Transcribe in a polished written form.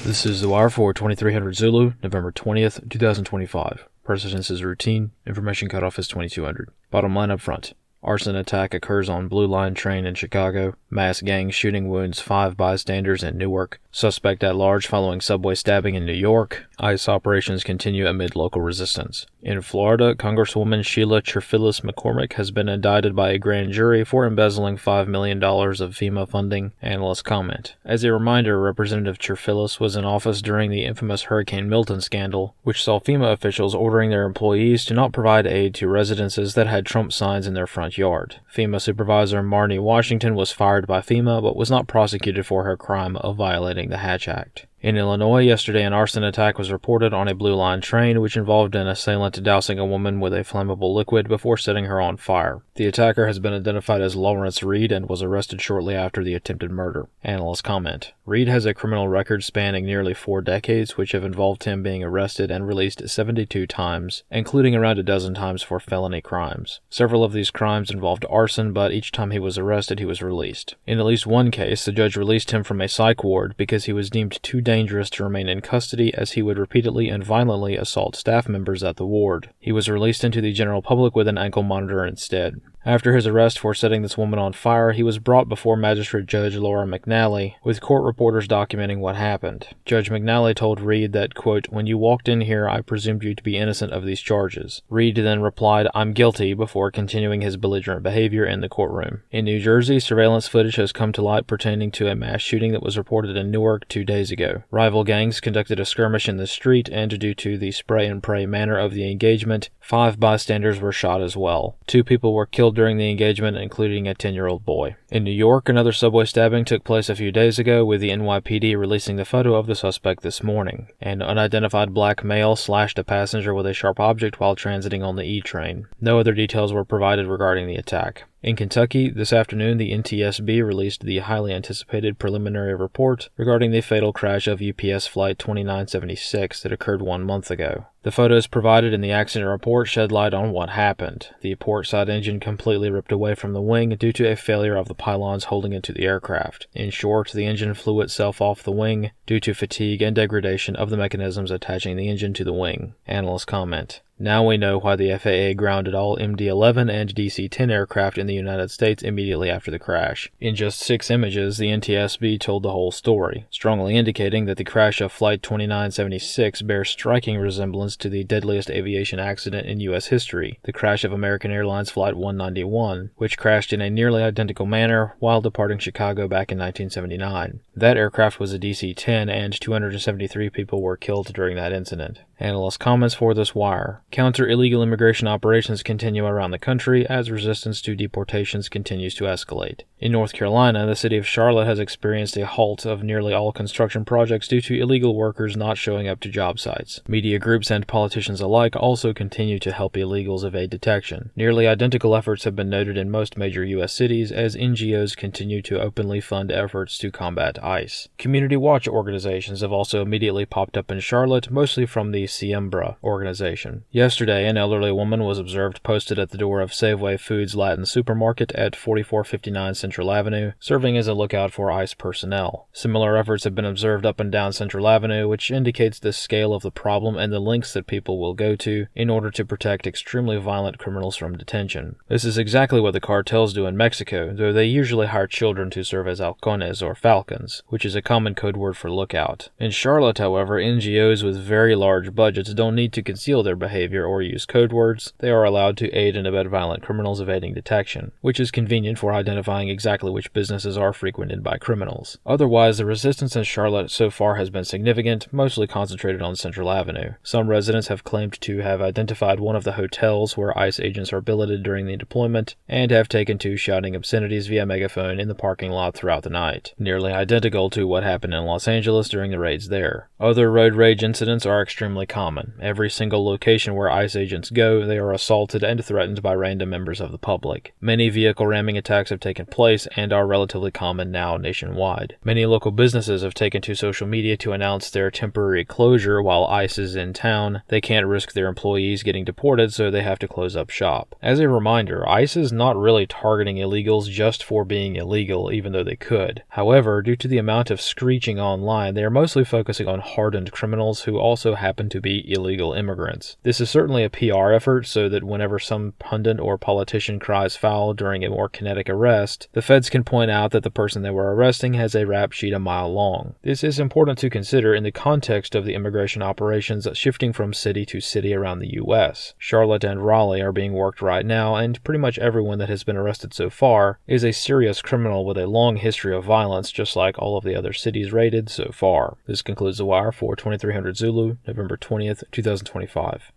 This is The Wire for 2300 Zulu, November 20th, 2025. Precedence is routine. Information cutoff is 2200. Bottom line up front. Arson attack occurs on Blue Line train in Chicago. Mass gang shooting wounds 5 bystanders in Newark. Suspect at large following subway stabbing in New York. ICE operations continue amid local resistance. In Florida, Congresswoman Sheila Cherfilis McCormick has been indicted by a grand jury for embezzling $5 million of FEMA funding. Analysts comment. As a reminder, Representative Cherfilis was in office during the infamous Hurricane Milton scandal, which saw FEMA officials ordering their employees to not provide aid to residences that had Trump signs in their front yard. FEMA supervisor Marnie Washington was fired by FEMA but was not prosecuted for her crime of violating the Hatch Act. In Illinois, yesterday an arson attack was reported on a Blue Line train which involved an assailant dousing a woman with a flammable liquid before setting her on fire. The attacker has been identified as Lawrence Reed and was arrested shortly after the attempted murder. Analysts comment. Reed has a criminal record spanning nearly 4 decades, which have involved him being arrested and released 72 times, including around a dozen times for felony crimes. Several of these crimes involved arson, but each time he was arrested, he was released. In at least one case, the judge released him from a psych ward because he was deemed too dangerous to remain in custody, as he would repeatedly and violently assault staff members at the ward. He was released into the general public with an ankle monitor instead. After his arrest for setting this woman on fire, he was brought before Magistrate Judge Laura McNally, with court reporters documenting what happened. Judge McNally told Reed that, quote, "When you walked in here, I presumed you to be innocent of these charges." Reed then replied, "I'm guilty," before continuing his belligerent behavior in the courtroom. In New Jersey, surveillance footage has come to light pertaining to a mass shooting that was reported in Newark 2 days ago. Rival gangs conducted a skirmish in the street, and due to the spray-and-pray manner of the engagement, 5 bystanders were shot as well. 2 people were killed during the engagement, including a 10-year-old boy. In New York, another subway stabbing took place a few days ago, with the NYPD releasing the photo of the suspect this morning. An unidentified black male slashed a passenger with a sharp object while transiting on the E train. No other details were provided regarding the attack. In Kentucky, this afternoon, the NTSB released the highly anticipated preliminary report regarding the fatal crash of UPS Flight 2976 that occurred 1 month ago. The photos provided in the accident report shed light on what happened. The port side engine completely ripped away from the wing due to a failure of the pylons holding it to the aircraft. In short, the engine flew itself off the wing due to fatigue and degradation of the mechanisms attaching the engine to the wing. Analysts comment. Now we know why the FAA grounded all MD-11 and DC-10 aircraft in the United States immediately after the crash. In just 6 images, the NTSB told the whole story, strongly indicating that the crash of Flight 2976 bears striking resemblance to the deadliest aviation accident in U.S. history, the crash of American Airlines Flight 191, which crashed in a nearly identical manner while departing Chicago back in 1979. That aircraft was a DC-10, and 273 people were killed during that incident. Analyst comments for this wire. Counter-illegal immigration operations continue around the country as resistance to deportations continues to escalate. In North Carolina, the city of Charlotte has experienced a halt of nearly all construction projects due to illegal workers not showing up to job sites. Media groups and politicians alike also continue to help illegals evade detection. Nearly identical efforts have been noted in most major U.S. cities as NGOs continue to openly fund efforts to combat ICE. Community watch organizations have also immediately popped up in Charlotte, mostly from the Siembra organization. Yesterday, an elderly woman was observed posted at the door of Safeway Foods Latin Supermarket at 4459 Central Avenue, serving as a lookout for ICE personnel. Similar efforts have been observed up and down Central Avenue, which indicates the scale of the problem and the lengths that people will go to in order to protect extremely violent criminals from detention. This is exactly what the cartels do in Mexico, though they usually hire children to serve as halcones or falcons, which is a common code word for lookout. In Charlotte, however, NGOs with very large budgets don't need to conceal their behavior or use code words. They are allowed to aid and abet violent criminals evading detection, which is convenient for identifying exactly which businesses are frequented by criminals. Otherwise, the resistance in Charlotte so far has been significant, mostly concentrated on Central Avenue. Some residents have claimed to have identified one of the hotels where ICE agents are billeted during the deployment, and have taken to shouting obscenities via megaphone in the parking lot throughout the night, nearly identical to what happened in Los Angeles during the raids there. Other road rage incidents are extremely common. Every single location where ICE agents go, they are assaulted and threatened by random members of the public. Many vehicle ramming attacks have taken place and are relatively common now nationwide. Many local businesses have taken to social media to announce their temporary closure while ICE is in town. They can't risk their employees getting deported, so they have to close up shop. As a reminder, ICE is not really targeting illegals just for being illegal, even though they could. However, due to the amount of screeching online, they are mostly focusing on hardened criminals who also happen to be illegal immigrants. This is certainly a PR effort so that whenever some pundit or politician cries foul during a more kinetic arrest, the feds can point out that the person they were arresting has a rap sheet a mile long. This is important to consider in the context of the immigration operations shifting from city to city around the U.S. Charlotte and Raleigh are being worked right now, and pretty much everyone that has been arrested so far is a serious criminal with a long history of violence, just like all of the other cities rated so far. This concludes The Wire for 2300 Zulu, November 20th, 2025.